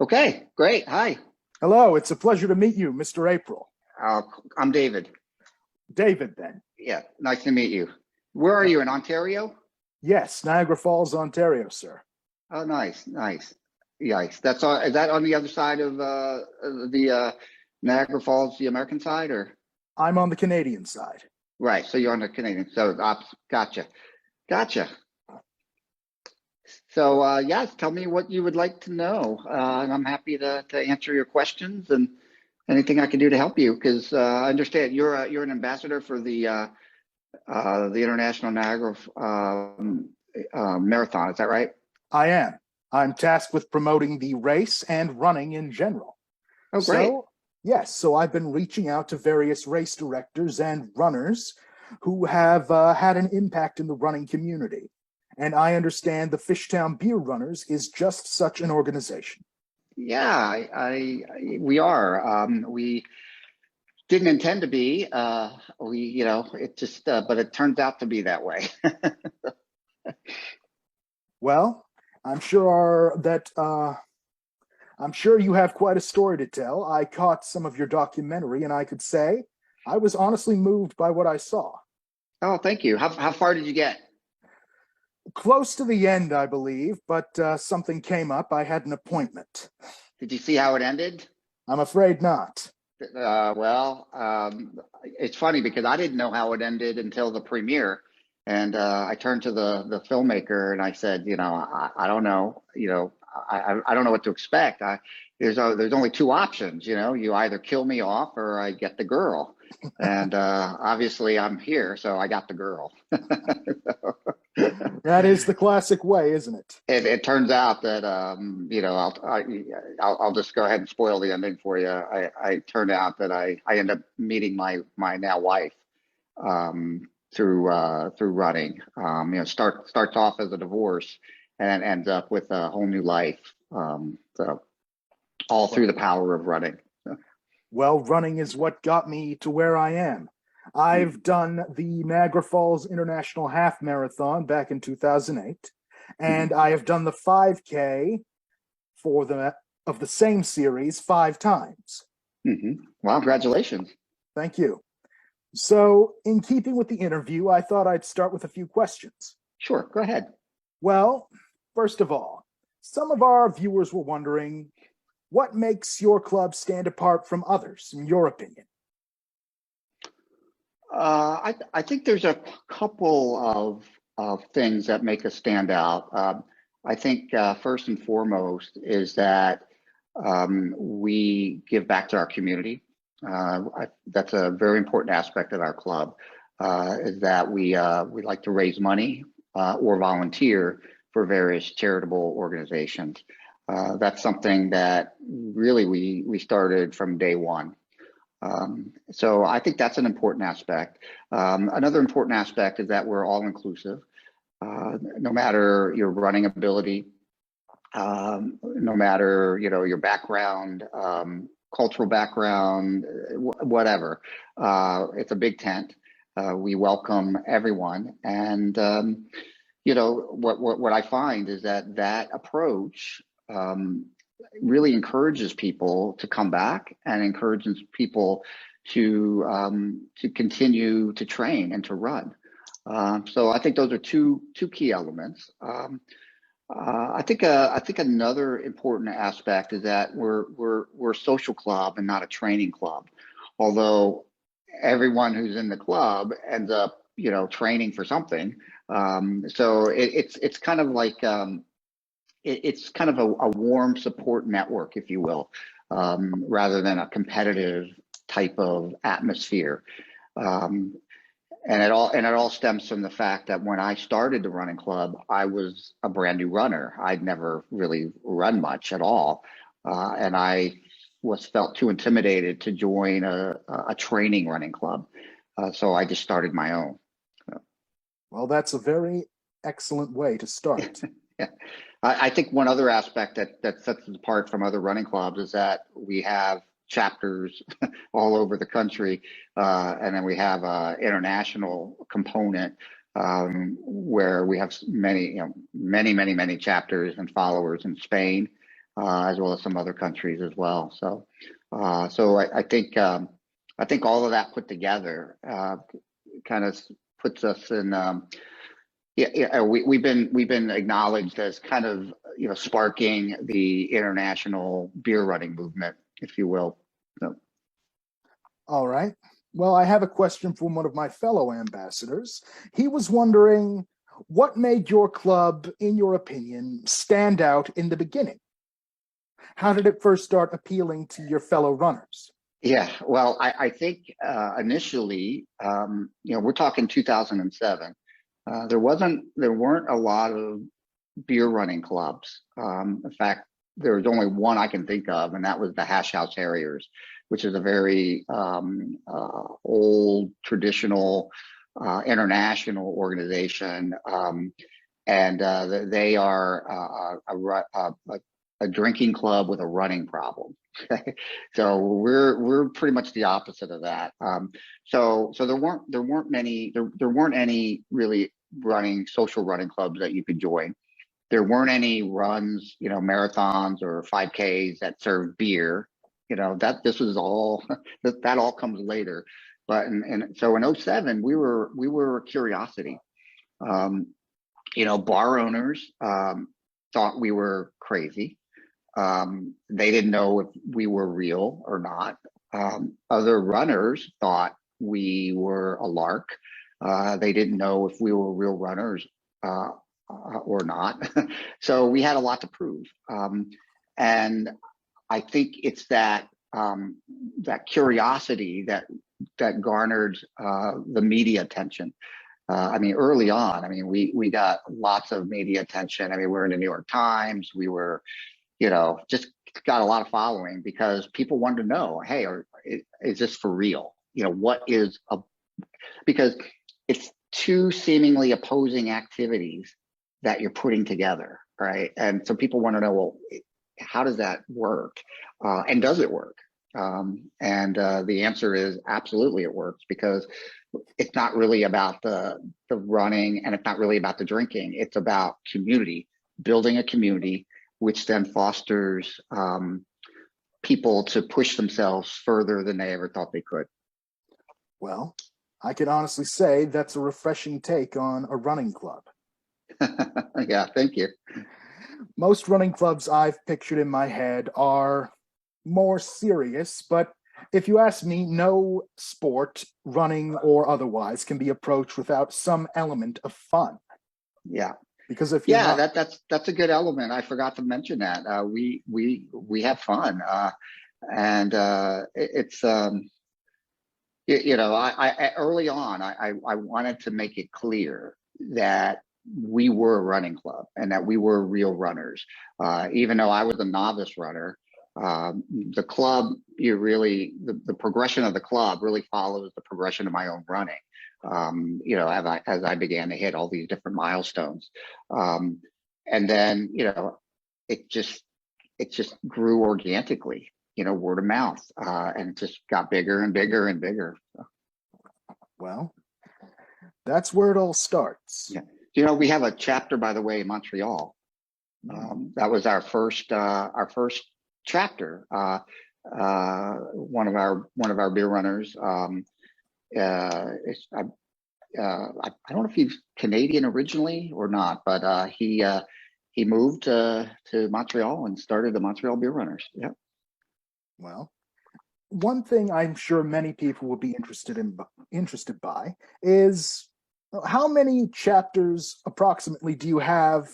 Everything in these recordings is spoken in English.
Okay, great. Hi, Hello, it's a pleasure to meet you, Mr. April. uh, I'm David. David, then. Yeah, nice to meet you. Where are Uh, you in Ontario? yes, Niagara Falls, Ontario, sir. Oh, nice, nice. Yikes. That's on. Is that on the other side of the Niagara Falls, the American side, or I'm on the Canadian side. right? So you're on the Canadian. So gotcha, gotcha. So yes, tell me what you would like to know, and I'm happy to answer your questions and anything I can do to help you. Because I understand you're an ambassador for the International Niagara Marathon. Is that right? I am. I'm tasked with promoting the race and running in general. Oh, great. So, yes, so I've been reaching out to various race directors and runners who have had an impact in the running community. And I understand the Fishtown Beer Runners is just such an organization. Yeah, we are. We didn't intend to be. It just, but it turns out to be that way. Well, I'm sure that I'm sure you have quite a story to tell. I caught some of your documentary, and I could say I was honestly moved by what I saw. Oh, thank you. How far did you get? Close to the end, I believe, but something came up. I had an appointment. Did you see how it ended? I'm afraid not. It's funny because I didn't know how it ended until the premiere, and I turned to the filmmaker and I said, I don't know, I don't know what to expect. There's only two options, you either kill me off or I get the girl, and obviously I'm here, so I got the girl. That is the classic way, isn't it? It turns out that I'll just go ahead and spoil the ending for you. I turned out that I end up meeting my now wife through running. Starts off as a divorce and ends up with a whole new life. So all through the power of running. Well, running is what got me to where I am. I've done the Niagara Falls International Half Marathon back in 2008, and Mhm. I have done the 5K for the of the same series 5 times. Wow, congratulations. Thank you. So, in keeping with the interview, I thought I'd start with a few questions. Sure, go ahead. Well, first of all, some of our viewers were wondering what makes your club stand apart from others, in your opinion? I think there's a couple of things that make us stand out. I think first and foremost is that we give back to our community. That's a very important aspect of our club. Is that we like to raise money or volunteer for various charitable organizations. That's something that really we started from day one. So I think that's an important aspect. Another important aspect is that we're all inclusive. No matter your running ability, no matter your background, cultural background, whatever. It's a big tent. We welcome everyone, and what I find is that approach really encourages people to come back and encourages people to continue to train and to run. So I think those are two key elements. I think another important aspect is that we're a social club and not a training club. Although everyone who's in the club ends up training for something. So it's kind of like it's kind of a warm support network, if you will, rather than a competitive type of atmosphere. Um, and it all stems from the fact that when I started the running club, I was a brand new runner. I'd never really run much at all, and I was felt too intimidated to join a training running club. So I just started my own. Well, that's a very excellent way to start. Yeah. I think one other aspect that sets us apart from other running clubs is that we have chapters all over the country, and then we have an international component where we have many chapters and followers in Spain, as well as some other countries as well. I think all of that put together kind of puts us in. We've been acknowledged as kind of sparking the international beer running movement, if you will. So, All right. Well, I have a question from one of my fellow ambassadors. He was wondering what made your club, in your opinion, stand out in the beginning? How did it first start appealing to your fellow runners? yeah, well, I think initially, we're talking 2007. There weren't a lot of beer running clubs. In fact, there was only one I can think of, and that was the Hash House Harriers, which is a very old, traditional, international organization, and they are a drinking club with a running problem. So we're pretty much the opposite of that. So there weren't any really social running clubs that you could join. There weren't any runs, marathons or 5Ks that served beer. That this was all that all comes later. But and so in '07 we were a curiosity. Bar owners thought we were crazy. They didn't know if we were real or not. Other runners thought we were a lark. They didn't know if we were real runners or not. So we had a lot to prove. And I think it's that curiosity that garnered the media attention. Early on, we got lots of media attention. We were in the New York Times. We were, just got a lot of following because people wanted to know, hey, is this for real? Because it's two seemingly opposing activities that you're putting together, right? And so people want to know, well, how does that work? And does it work? The answer is absolutely it works, because it's not really about the running, and it's not really about the drinking. It's about community, building a community, which then fosters people to push themselves further than they ever thought they could. Well, I can honestly say that's a refreshing take on a running club. Yeah, thank you. Most running clubs I've pictured in my head are more serious, but if you ask me, no sport, running or otherwise, can be approached without some element of fun. Yeah. Because if you're not... that's a good element. I forgot to mention that. We have fun, and it's I early on I wanted to make it clear that we were a running club and that we were real runners. Even though I was a novice runner, the club, the progression of the club really follows the progression of my own running. As I began to hit all these different milestones, and then it just grew organically, word of mouth, and it just got bigger and bigger and bigger. Well, that's where it all starts. Yeah, we have a chapter, by the way, in Montreal. That was our first chapter. One of our beer runners. I don't know if he's Canadian originally or not, but he moved to Montreal and started the Montreal Beer Runners. Yeah. Well, one thing I'm sure many people will be interested by is how many chapters approximately do you have?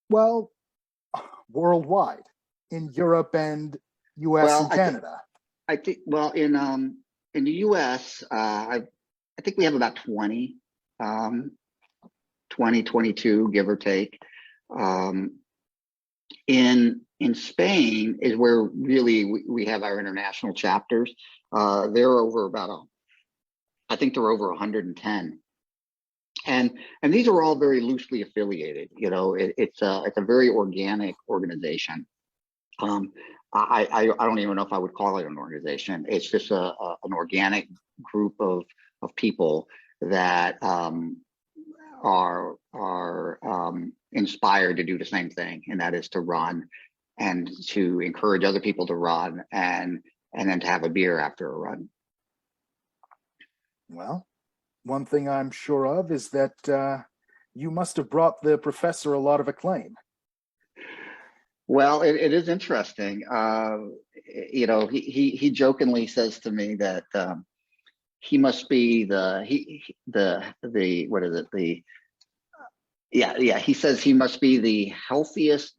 Well, worldwide, in Europe and U.S. and Canada. I think in the U.S., I think we have about 20, 22, give or take. In Spain is where really we have our international chapters. They're over I think they're over 110. And these are all very loosely affiliated. It's a very organic organization. I don't even know if I would call it an organization. It's just an organic group of people that are inspired to do the same thing, and that is to run and to encourage other people to run and then to have a beer after a run. Well, one thing I'm sure of is that you must have brought the professor a lot of acclaim. Well, it is interesting. He jokingly says to me that he must be the what is it, the yeah, he says he must be the healthiest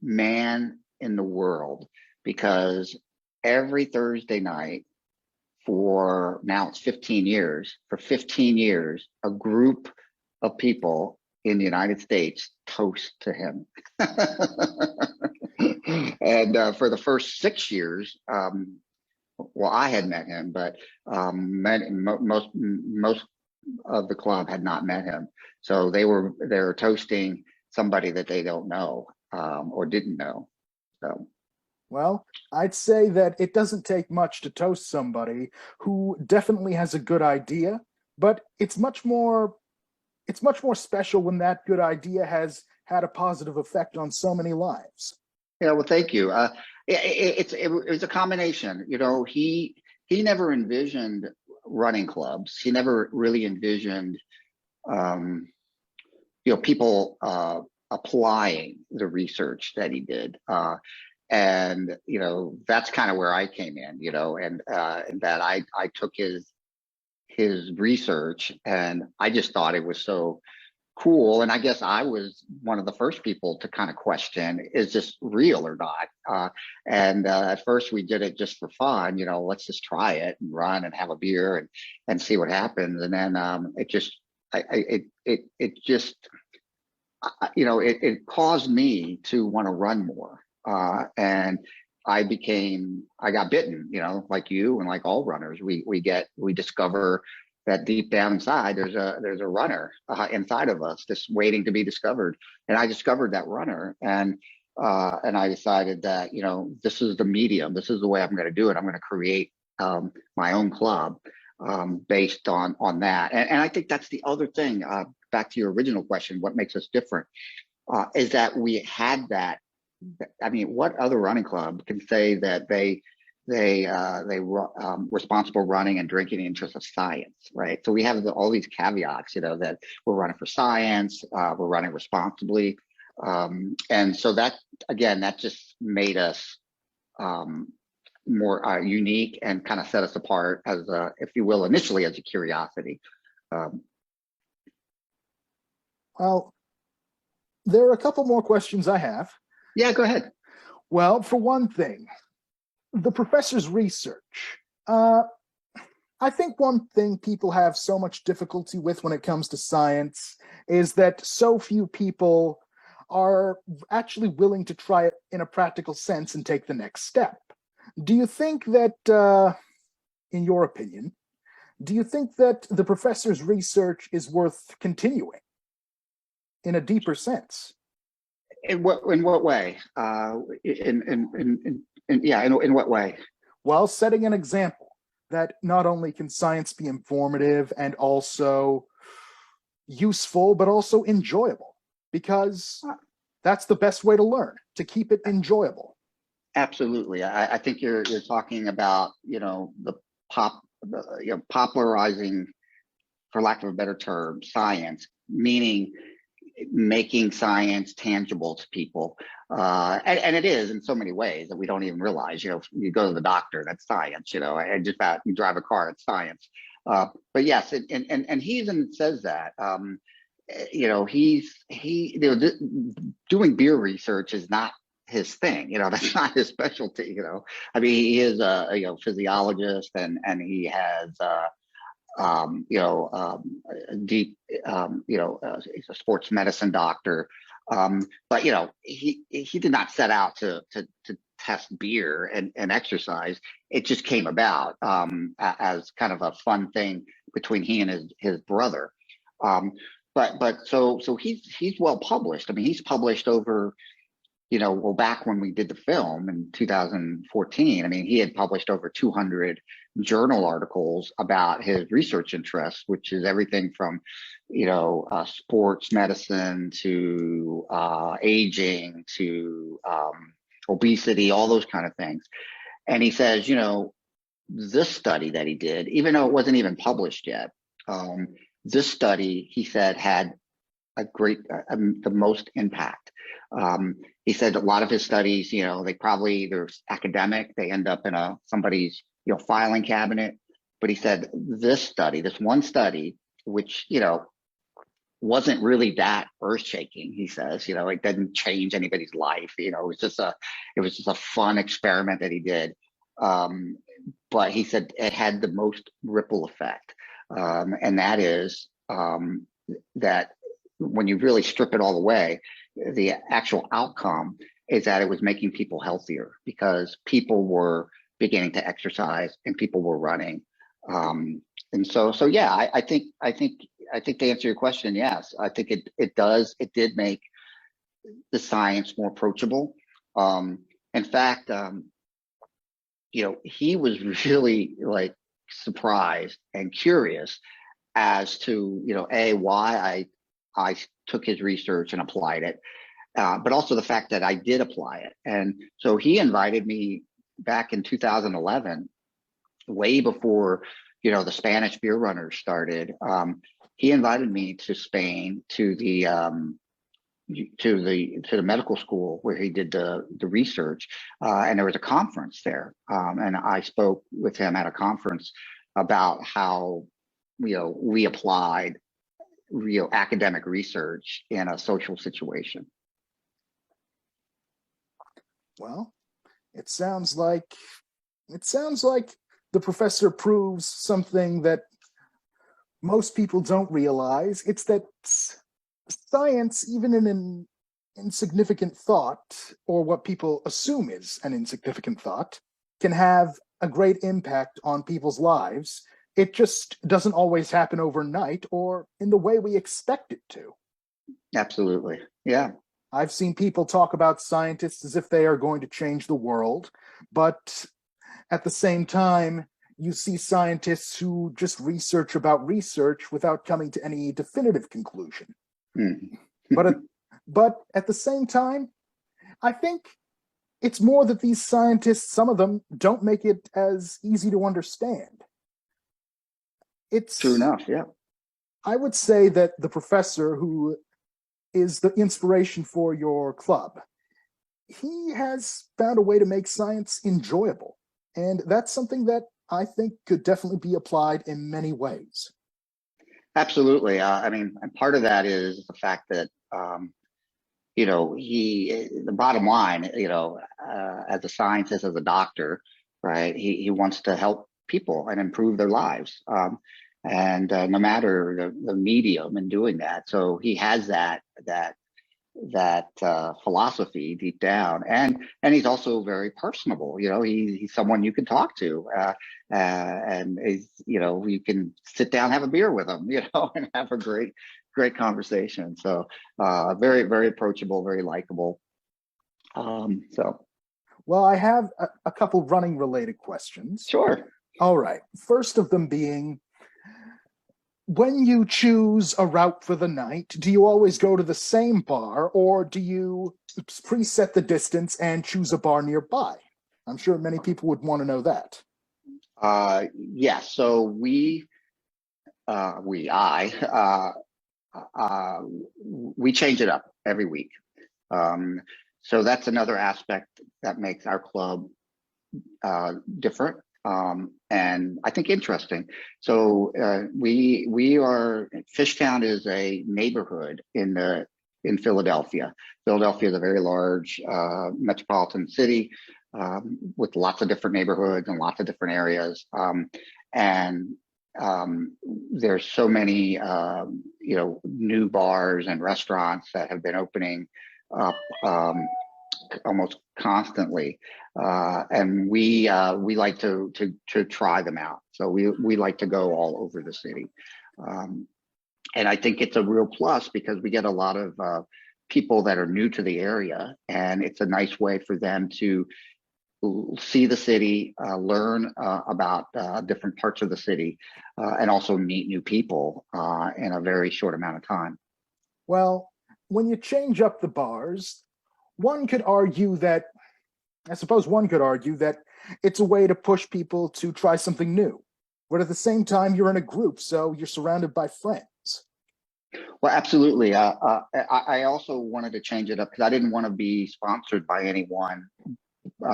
man in the world, because every Thursday night for now it's 15 years, for 15 years, a group of people in the United States toast to him. And for the first 6 years, well, I had met him, but most of the club had not met him. So they're toasting somebody that they don't know, or didn't know. So, Well, I'd say that it doesn't take much to toast somebody who definitely has a good idea, but it's much more special when that good idea has had a positive effect on so many lives. yeah, well, thank you. It was a combination. He never envisioned running clubs. He never really envisioned, um, people applying the research that he did. And that's kind of where I came in. And that I took his research, and I just thought it was so cool. And I guess I was one of the first people to kind of question, is this real or not? And at first we did it just for fun, let's just try it and run and have a beer and see what happens. And then it just, it just, it caused me to want to run more. And I got bitten, like you and like all runners, we discover that deep down inside there's a runner inside of us just waiting to be discovered. And I discovered that runner, and I decided that this is the medium, this is the way I'm going to do it. I'm going to create my own club based on that. And I think that's the other thing. Back to your original question, what makes us different is that we had that. I mean, what other running club can say that they responsible running and drinking in the interest of science, right? So we have all these caveats, that we're running for science, we're running responsibly, and so that just made us more unique and kind of set us apart as, if you will, initially as a curiosity. Well, there are a couple more questions I have. Yeah, go ahead. Well, for one thing, the professor's research. I think one thing people have so much difficulty with when it comes to science is that so few people are actually willing to try it in a practical sense and take the next step. Do you think that, in your opinion, do you think that the professor's research is worth continuing in a deeper sense? In what way? In what way? While setting an example that not only can science be informative and also useful, but also enjoyable, because that's the best way to learn, to keep it enjoyable. Absolutely. I think you're talking about, popularizing, for lack of a better term, science, meaning making science tangible to people. And it is in so many ways that we don't even realize. You go to the doctor, that's science. And just about you drive a car, it's science. But yes, and he even says that. Doing beer research is not his thing. That's not his specialty. I mean, he is a physiologist, and he has deep, he's a sports medicine doctor. But he did not set out to test beer and exercise. It just came about as kind of a fun thing between he and his brother. But so he's well published. I mean, he's published over well, back when we did the film in 2014, I mean, he had published over 200 journal articles about his research interests, which is everything from, sports medicine to aging to obesity, all those kind of things. And he says, this study that he did, even though it wasn't even published yet, this study, he said, had the most impact. He said a lot of his studies, they're academic, they end up in somebody's, filing cabinet. But he said this one study, which, wasn't really that earth shaking. He says, it didn't change anybody's life. It was just a fun experiment that he did. But he said it had the most ripple effect. And that is that when you really strip it all away, the actual outcome is that it was making people healthier because people were beginning to exercise and people were running. And so yeah, I think to answer your question, yes, I think it did make the science more approachable. In fact, he was really like surprised and curious as to, why I took his research and applied it, but also the fact that I did apply it. And so he invited me back in 2011, way before, the Spanish beer runners started. He invited me to Spain to the medical school where he did the research, and there was a conference there, and I spoke with him at a conference about how we applied real academic research in a social situation. Well, it sounds like the professor proves something that most people don't realize. It's that science, even in an insignificant thought, or what people assume is an insignificant thought, can have a great impact on people's lives. It just doesn't always happen overnight or in the way we expect it to. Absolutely. Yeah. I've seen people talk about scientists as if they are going to change the world, but at the same time, you see scientists who just research about research without coming to any definitive conclusion. But at the same time, I think it's more that these scientists, some of them, don't make it as easy to understand. It's true enough, yeah. I would say that the professor who is the inspiration for your club, he has found a way to make science enjoyable. And that's something that I think could definitely be applied in many ways. Absolutely. I mean, and part of that is the fact that, the bottom line, as a scientist, as a doctor, right, he wants to help people and improve their lives. And no matter the medium in doing that. So he has that philosophy deep down, and he's also very personable. He's someone you can talk to, and you can sit down, have a beer with him, and have a great conversation. So very, very approachable, very likable. Well, I have a couple running related questions. Sure. All right. First of them being, when you choose a route for the night, do you always go to the same bar, or do you preset the distance and choose a bar nearby? I'm sure many people would want to know that. Yes. So we change it up every week. So that's another aspect that makes our club different. And I think interesting. So we are, Fishtown is a neighborhood in Philadelphia. Philadelphia is a very large metropolitan city with lots of different neighborhoods and lots of different areas. And there's so many new bars and restaurants that have been opening up almost constantly, and we like to try them out. So we like to go all over the city, and I think it's a real plus because we get a lot of people that are new to the area, and it's a nice way for them to see the city, learn about different parts of the city, and also meet new people in a very short amount of time. Well, when you change up the bars, one could argue that, I suppose one could argue that it's a way to push people to try something new. But at the same time, you're in a group, so you're surrounded by friends. Well, absolutely. I also wanted to change it up because I didn't want to be sponsored by any one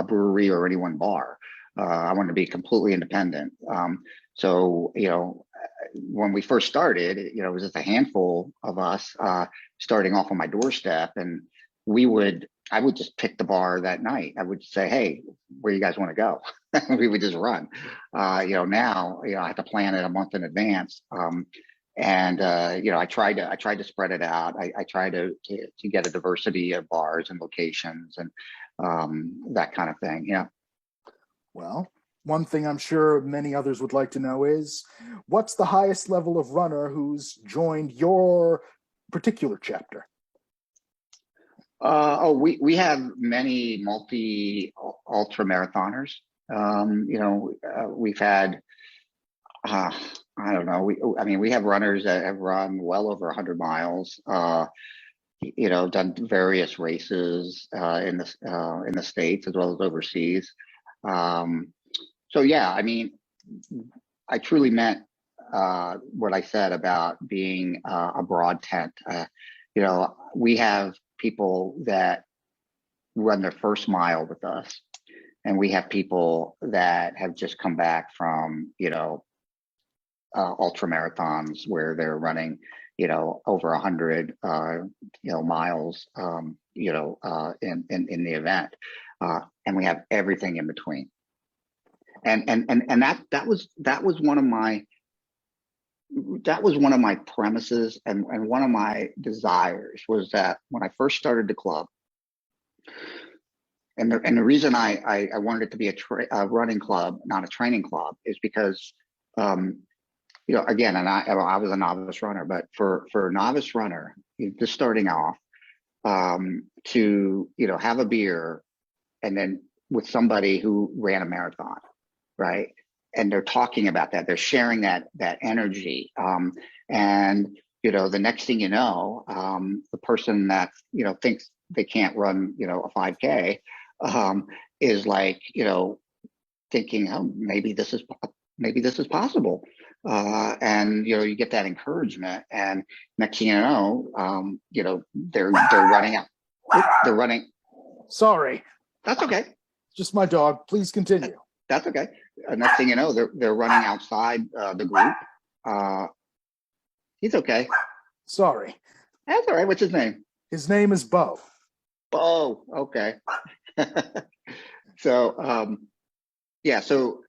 brewery or any one bar. I wanted to be completely independent. So, when we first started, it was just a handful of us starting off on my doorstep, and I would just pick the bar that night. I would say, "Hey, where you guys want to go?" We would just run. Now, I have to plan it a month in advance. And I tried to spread it out. I tried to get a diversity of bars and locations and that kind of thing. Yeah. Well, one thing I'm sure many others would like to know is, what's the highest level of runner who's joined your particular chapter? We have many multi ultra marathoners. We've had I don't know. We have runners that have run well over 100 miles. Done various races in the States as well as overseas. So yeah, I truly meant what I said about being a broad tent. We have people that run their first mile with us, and we have people that have just come back from ultra marathons where they're running over 100 miles in the event, and we have everything in between. And that was one of my premises, and one of my desires was that when I first started the club, and the reason I wanted it to be a running club, not a training club, is because again, and I was a novice runner, but for a novice runner just starting off, to have a beer and then with somebody who ran a marathon, right? And they're talking about that, they're sharing that energy, and the next thing you know, the person that thinks they can't run a 5K is like thinking, oh, maybe this is possible, and you get that encouragement, and next thing you know, they're running out. They're running. Sorry. That's okay. Just my dog. Please continue. That's okay. Next thing you know, they're running outside the group. He's okay. Sorry. That's all right. What's his name? His name is Bo. Bo. Okay. So yeah. So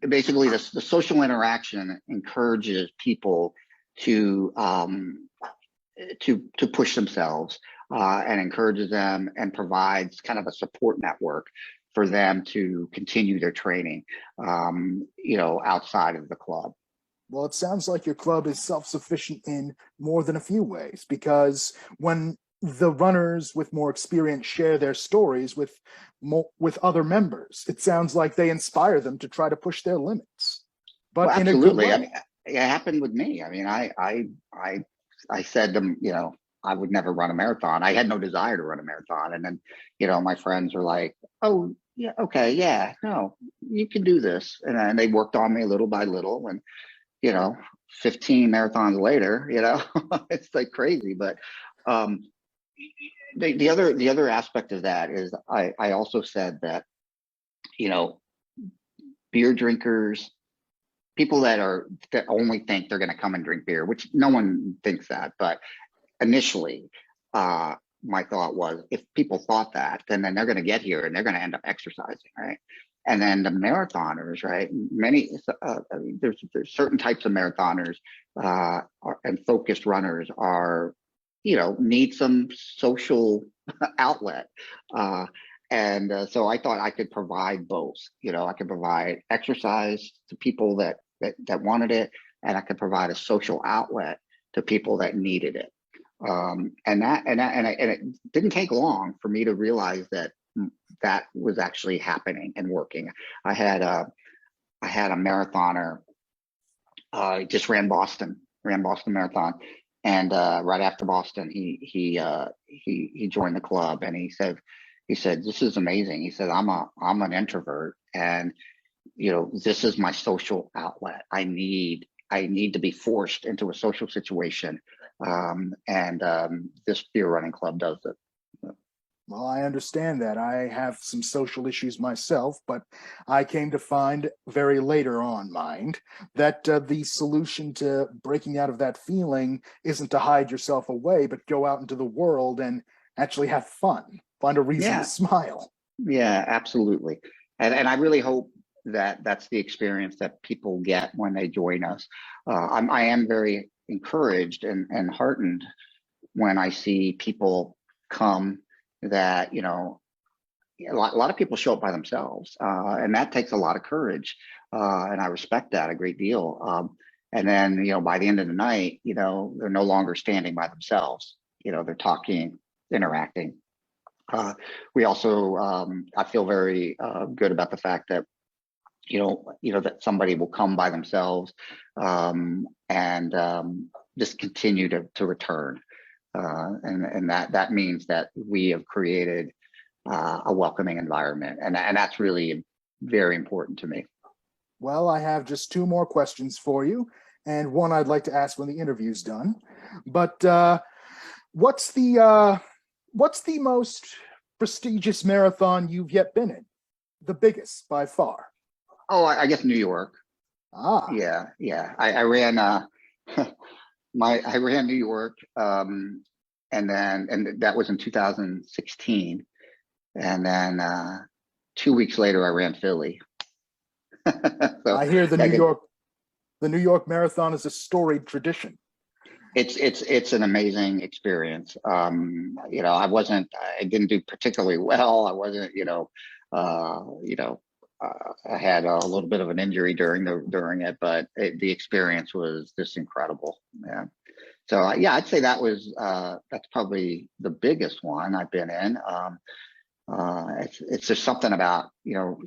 basically, the social interaction encourages people to push themselves, and encourages them and provides kind of a support network for them to continue their training, outside of the club. Well, it sounds like your club is self-sufficient in more than a few ways, because when the runners with more experience share their stories with other members, it sounds like they inspire them to try to push their limits. But well, in a good absolutely. way. It happened with me. I said to them, I would never run a marathon. I had no desire to run a marathon. And then, my friends were like, oh, yeah, okay, yeah, no, you can do this. And then they worked on me little by little. And, 15 marathons later, it's like crazy. But the other aspect of that is I also said that, beer drinkers, people that only think they're going to come and drink beer, which no one thinks that, but initially, my thought was, if people thought that, then they're going to get here and they're going to end up exercising, right? And then the marathoners, right? There's certain types of marathoners and focused runners are, need some social outlet. So I thought I could provide both. I could provide exercise to people that wanted it, and I could provide a social outlet to people that needed it. And it didn't take long for me to realize that that was actually happening and working. I had a marathoner, just ran Boston Marathon, and right after Boston, he joined the club, and he said, "This is amazing." He said, I'm an introvert, and this is my social outlet. I need to be forced into a social situation, and this beer running club does it. Well, I understand that. I have some social issues myself, but I came to find very later on, mind, that the solution to breaking out of that feeling isn't to hide yourself away, but go out into the world and actually have fun, find a reason to Yeah, smile. yeah, absolutely. And I really hope that that's the experience that people get when they join us. I am very encouraged and heartened when I see people come that, a lot of people show up by themselves, and that takes a lot of courage. And I respect that a great deal. And then, by the end of the night, they're no longer standing by themselves. They're talking, interacting. We also, I feel very good about the fact that, that somebody will come by themselves, and just continue to return. And that means that we have created a welcoming environment, and that's really very important to me. Well, I have just two more questions for you, and one I'd like to ask when the interview's done. But what's the most prestigious marathon you've yet been in? The biggest by far. Oh, I guess New York. Ah, Yeah. I ran I ran New York, and that was in 2016, and then 2 weeks later I ran Philly. So I hear the I could, New York Marathon is a storied tradition. it's an amazing experience. I didn't do particularly well. I wasn't, I had a little bit of an injury during it, but the experience was just incredible. Yeah. So yeah, I'd say that's probably the biggest one I've been in. It's just something about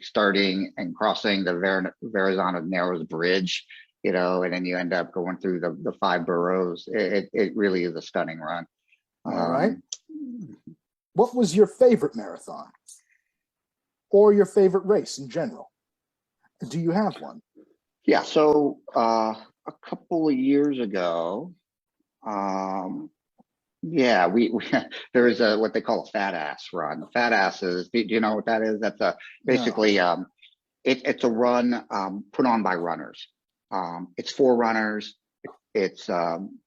starting and crossing the Verrazano Narrows Bridge, and then you end up going through the five boroughs. It really is a stunning run. All right. Um, What was your favorite marathon or your favorite race in general? Do you have one? yeah, so a couple of years ago, um, yeah, we there is a what they call a fat ass run. The fat ass is, do you know what that is? That's No. basically it's a run put on by runners. It's for runners. It's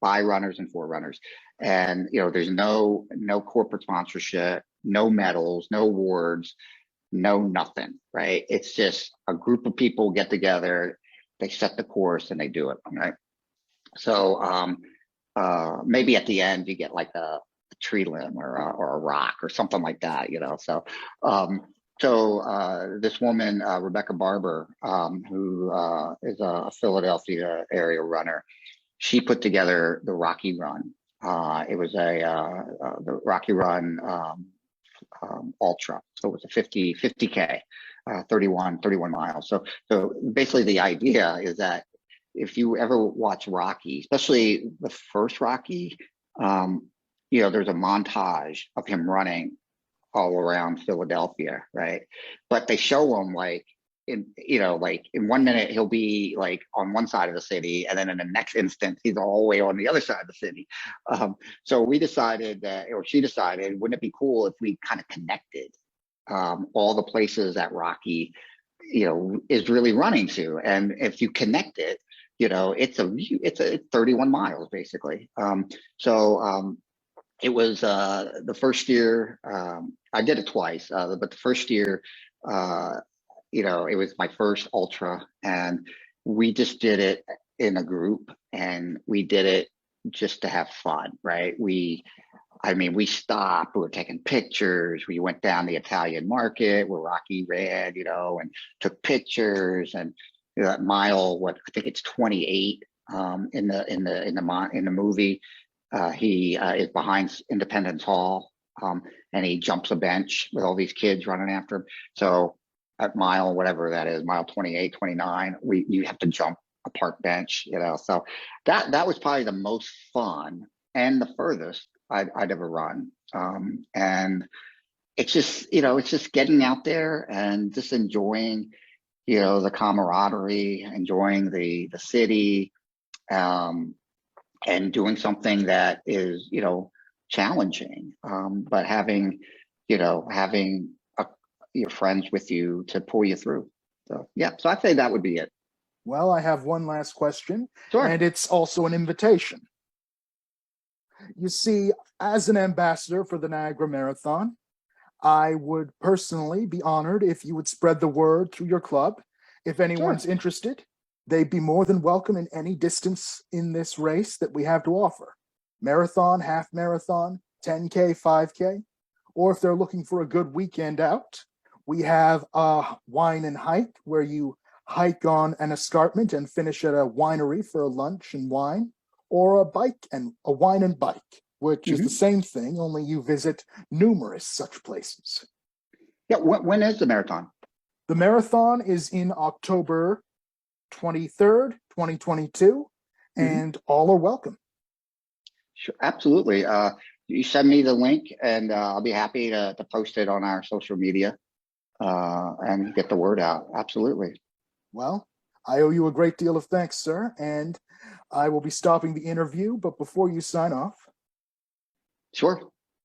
by runners and for runners. And there's no corporate sponsorship, no medals, no awards, no nothing. Right? It's just a group of people get together, they set the course, and they do it. Right? So maybe at the end you get like a tree limb or a rock or something like that. Um, this woman, Rebecca Barber, who is a Philadelphia area runner, she put together the Rocky Run. It was the Rocky Run Ultra. So it was a 50K, 31 miles. So basically the idea is that if you ever watch Rocky, especially the first Rocky, there's a montage of him running all around Philadelphia, right? But they show him like in 1 minute he'll be like on one side of the city, and then in the next instant he's all the way on the other side of the city. So we decided she decided, wouldn't it be cool if we kind of connected all the places that Rocky, is really running to, and if you connect it, it's 31 miles basically. It was the first year. I did it twice, but the first year, it was my first ultra, and we just did it in a group, and we did it just to have fun, right? We stopped, we were taking pictures. We went down the Italian market where Rocky ran, and took pictures. And that mile, I think it's 28 in the movie. He is behind Independence Hall, and he jumps a bench with all these kids running after him. So at mile, whatever that is, mile 28, 29, you have to jump a park bench, So that was probably the most fun and the furthest I'd ever run. And it's just getting out there and just enjoying, the camaraderie, enjoying the city, and doing something that is, challenging, but having your friends with you to pull you through. So yeah, so I'd say that would be it. Well, I have one last question, Sure. and it's also an invitation. You see, as an ambassador for the Niagara Marathon, I would personally be honored if you would spread the word through your club. If anyone's Sure. interested, they'd be more than welcome in any distance in this race that we have to offer. Marathon, half marathon, 10K, 5K, or if they're looking for a good weekend out, we have a wine and hike where you hike on an escarpment and finish at a winery for a lunch and wine, or a wine and bike, which is the same thing, only you visit numerous such places. Yeah. When is the marathon? The marathon is in October 23rd, 2022, and all are welcome. Sure, absolutely. You send me the link, and I'll be happy to post it on our social media and get the word out. Absolutely. Well, I owe you a great deal of thanks, sir, and I will be stopping the interview, but before you sign off. Sure.